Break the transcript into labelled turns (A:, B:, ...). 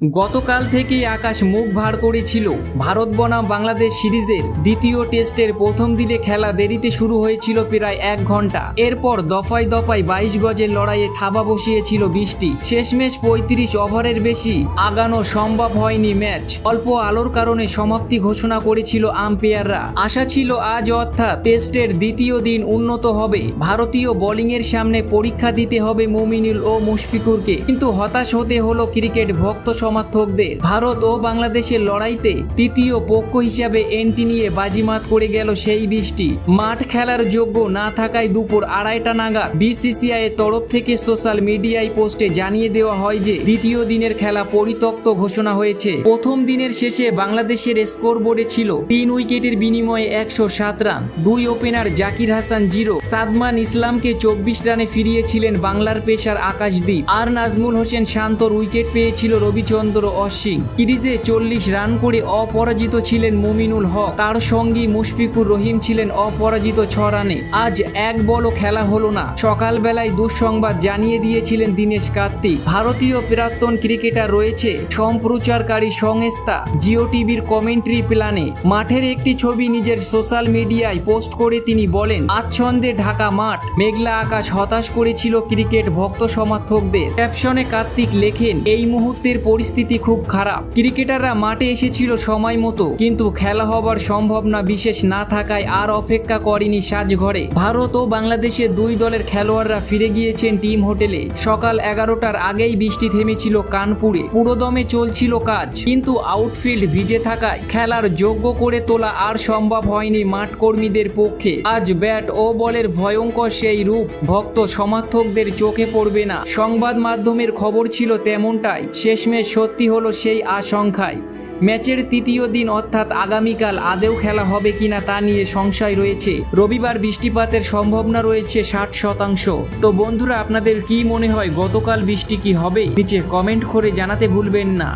A: গতকাল থেকেই আকাশ মুখ ভার করেছিল। ভারত বনাম বাংলাদেশ সিরিজের দ্বিতীয় টেস্টের প্রথম দিনে খেলা দেরিতে শুরু হয়েছিল প্রায় 1 ঘন্টা। এরপর দফায় দফায় 22 গজের লড়াইয়ে থাবা বসিয়েছিল বৃষ্টি। শেষমেশ 35 ওভারের বেশি আগানো সম্ভব হয়নি ম্যাচ। অল্প আলোর কারণে সমাপ্তি ঘোষণা করেছিল আম্পায়াররা। আশা ছিল আজ অর্থাৎ টেস্টের দ্বিতীয় দিন উন্নত হবে। ভারতীয় বোলিংয়ের সামনে পরীক্ষা দিতে হবে মুমিনুল ও মুশফিকুরকে, কিন্তু হতাশ হতে হলো ক্রিকেট ভক্ত সমর্থকদের। ভারত ও বাংলাদেশের লড়াইতে তৃতীয় পক্ষ হিসাবে এন্ট্রি নিয়ে বাজিমাত করে গেল সেই বৃষ্টি। মাঠ খেলার যোগ্য না থাকায় দুপুর 2:30টা নাগাদ বিসিসিআই এর তরফ থেকে সোশ্যাল মিডিয়ায় পোস্টে জানিয়ে দেওয়া হয় যে দ্বিতীয় দিনের খেলা পরিত্যক্ত ঘোষণা হয়েছে। প্রথম দিনের শেষে বাংলাদেশের স্কোর বোর্ডে ছিল 3 উইকেটের বিনিময়ে 107 রান। 2 ওপেনার জাকির হাসান 0, সাদমান ইসলামকে 24 রানে ফিরিয়েছিলেন বাংলার পেসার আকাশদীপ, আর নাজমুল হোসেন শান্তর উইকেট পেয়েছিল রবিচন্দ্র অশ্বিন। সিরিজে 40 রান করে অপরাজিত ছিলেন মুমিনুল হক, তার সঙ্গী মুশফিকুর রহিম ছিলেন অপরাজিত 6 রানে। আজ এক বলও খেলা হলো না। সকালবেলায় দুঃসংবাদ জানিয়ে দিয়েছিলেন দীনেশ কার্তিক। ভারতীয় প্রাক্তন ক্রিকেটার রয়েছে সম্প্রচারকারী সংস্থা জিও টিভির কমেন্ট্রি প্ল্যানে। মাঠের একটি ছবি নিজের সোশ্যাল মিডিয়ায় পোস্ট করে তিনি বলেন, আচ্ছন্দে ঢাকা মাঠ, মেঘলা আকাশ হতাশ করেছিল ক্রিকেট ভক্ত সমর্থকদের। ক্যাপশনে কার্তিক লেখেন, এই মুহূর্তের পরিস্থিতি খুব খারাপ। ক্রিকেটাররা মাঠে এসেছিল সময় মতো, কিন্তু খেলা হবার সম্ভাবনা বিশেষ না থাকায় আর অপেক্ষা করেনি সাজঘরে। ভারত ও বাংলাদেশের দুই দলের খেলোয়াড়রা ফিরে গিয়েছেন টিম হোটেলে। সকাল 11টার আগেই বৃষ্টি থেমেছিল কানপুরে। পুরোদমে চলছিল কাজ, কিন্তু আউটফিল্ড ভিজে থাকায় খেলার যোগ্য করে তোলা আর সম্ভব হয়নি মাঠ কর্মীদের পক্ষে। আজ ব্যাট ও বলের ভয়ঙ্কর সেই রূপ ভক্ত সমর্থকদের চোখে পড়বে না। সংবাদ মাধ্যমের খবর ছিল তেমনটাই। শেষমেশ সত্যি হলো সেই আশঙ্কায়। ম্যাচের তৃতীয় দিন অর্থাৎ আগামীকাল আদেও খেলা হবে কিনা তা নিয়ে সংশয় রয়েছে। রবিবার বৃষ্টিপাতের সম্ভাবনা রয়েছে 60%। তো বন্ধুরা, আপনাদের কি মনে হয় গতকাল বৃষ্টি কি হবে? নিচে কমেন্ট করে জানাতে ভুলবেন না।